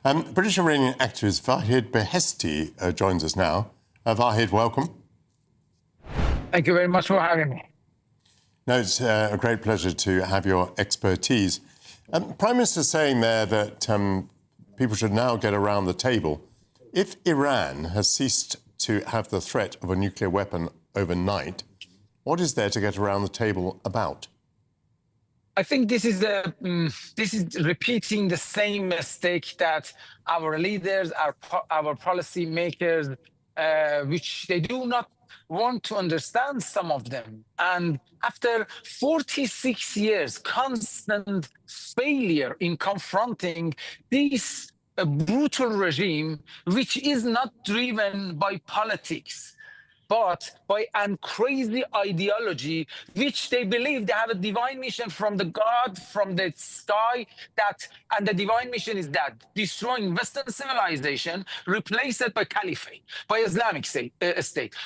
British Iranian activist Wahid Beheshti joins us now. Wahid, welcome. Thank you very much for having me. No, it's a great pleasure to have your expertise. Prime Minister saying there that people should now get around the table. If Iran has ceased to have the threat of a nuclear weapon overnight, what is there to get around the table about? I think this is repeating the same mistake that our leaders, our policy makers, which they do not want to understand, some of them. And after 46 years, constant failure in confronting this brutal regime, which is not driven by politics, but by a crazy ideology, which they believe they have a divine mission from the God, from the sky, and the divine mission is that destroying Western civilization, replace it by caliphate, by Islamic state.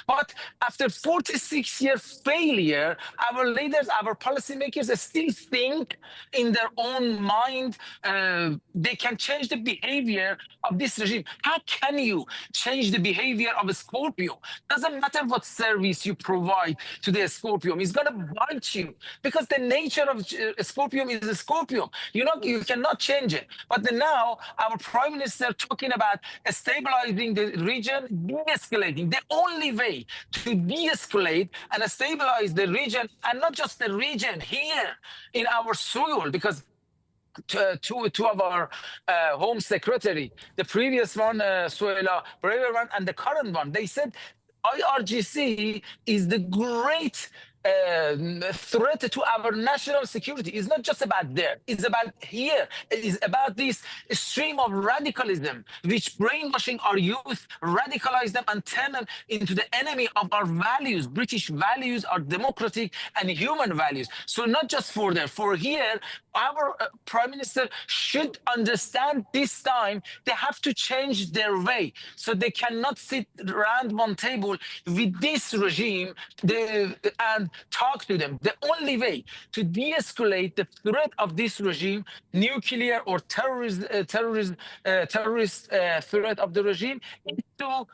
But after 46-year failure, our leaders, our policymakers still think in their own mind they can change the behavior of this regime. How can you change the behavior of a Scorpio? Doesn't matter what service you provide to the Scorpion, it's going to bite you, because the nature of a Scorpion is a Scorpion. You cannot change it. But now our Prime Minister talking about stabilizing the region, de-escalating. The only way to de-escalate and stabilize the region, and not just the region here in our soil, because two of our Home Secretary, the previous one, Suela Braverman, and the current one, they said IRGC is the great threat to our national security. It's not just about there, it's about here. It is about this stream of radicalism, which brainwashing our youth, radicalize them and turn them into the enemy of our values, British values, our democratic and human values. So not just for there, for here, our Prime Minister should understand this time they have to change their way. So they cannot sit around one table with this regime and talk to them. The only way to de-escalate the threat of this regime, nuclear or terrorist threat of the regime, is to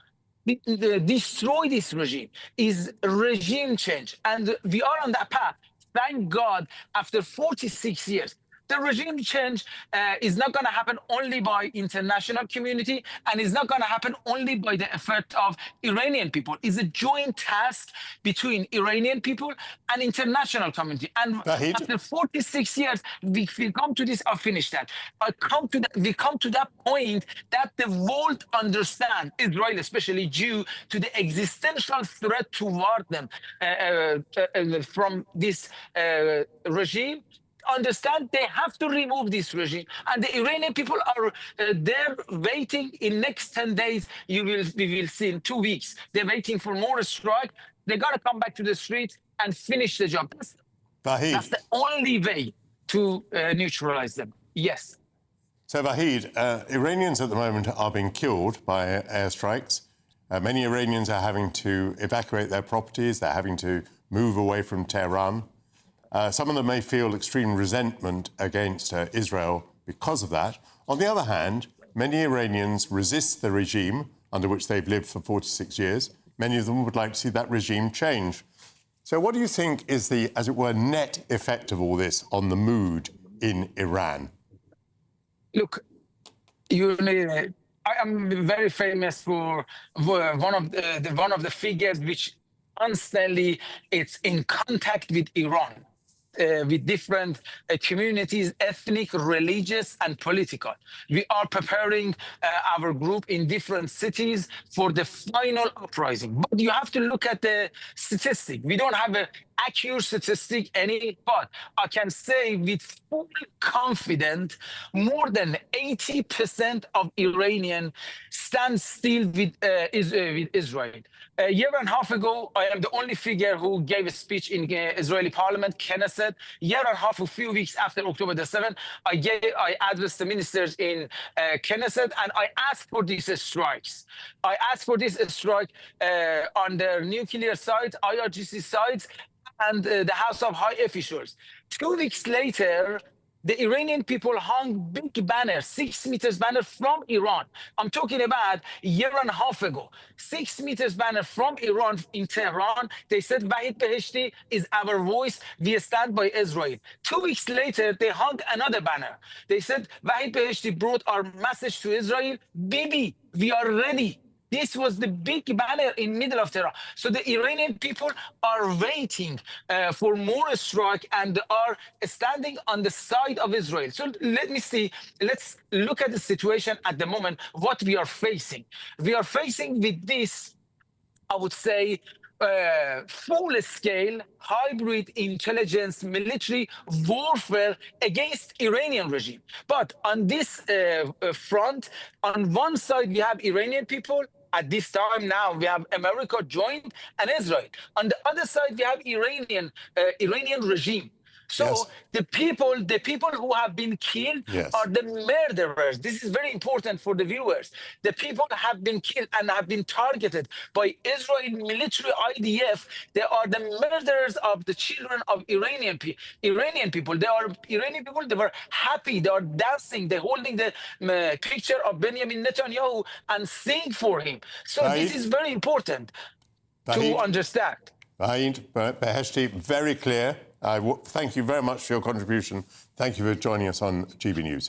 destroy this regime, is regime change. And we are on that path. Thank God, after 46 years. The regime change is not going to happen only by international community, and it's not going to happen only by the effort of Iranian people. It's a joint task between Iranian people and international community. And after 46 years, we come to this. I'll finish that. We come to that point that the world understand Israel, especially due to the existential threat toward them from this regime. Understand they have to remove this regime, and the Iranian people are there waiting. In next 10 days, we will see in 2 weeks. They're waiting for more strike. They got to come back to the street and finish the job. That's the only way to neutralize them. Yes. So Wahid, Iranians at the moment are being killed by airstrikes. Many Iranians are having to evacuate their properties. They're having to move away from Tehran. Some of them may feel extreme resentment against Israel because of that. On the other hand, many Iranians resist the regime under which they've lived for 46 years. Many of them would like to see that regime change. So what do you think is the, as it were, net effect of all this on the mood in Iran? Look, I am very famous for one of the figures which constantly it's in contact with Iran. With different communities, ethnic, religious, and political. We are preparing our group in different cities for the final uprising. But you have to look at the statistic. We don't have an accurate statistic but I can say with full confidence, more than 80% of Iranians stand still with Israel. A year and a half ago, I am the only figure who gave a speech in Israeli parliament, Knesset. Year and a half, a few weeks after October the 7th, I addressed the ministers in Knesset, and I asked for these strikes. I asked for this strike on the nuclear sites, IRGC sites, and the House of High Officials. 2 weeks later, the Iranian people hung big banner, 6 meters banner from Iran. I'm talking about a year and a half ago. 6 meters banner from Iran in Tehran. They said, Wahid Beheshti is our voice. We stand by Israel. 2 weeks later, they hung another banner. They said, Wahid Beheshti brought our message to Israel. Bibi, we are ready. This was the big banner in middle of Tehran. So the Iranian people are waiting for more strike and are standing on the side of Israel. So let me see. Let's look at the situation at the moment, what we are facing. We are facing with this, I would say, full-scale hybrid intelligence military warfare against Iranian regime. But on this front, on one side, we have Iranian people. At this time now, we have America joined and Israel. On the other side, we have Iranian regime. So Yes. the people who have been killed Yes. are the murderers. This is very important for the viewers. The people have been killed and have been targeted by Israel military IDF. They are the murderers of the children of Iranian people. They are Iranian people. They were happy. They are dancing. They're holding the picture of Benjamin Netanyahu and sing for him. So this is very important to understand. Wahid Beheshti, very clear. Thank you very much for your contribution. Thank you for joining us on GB News.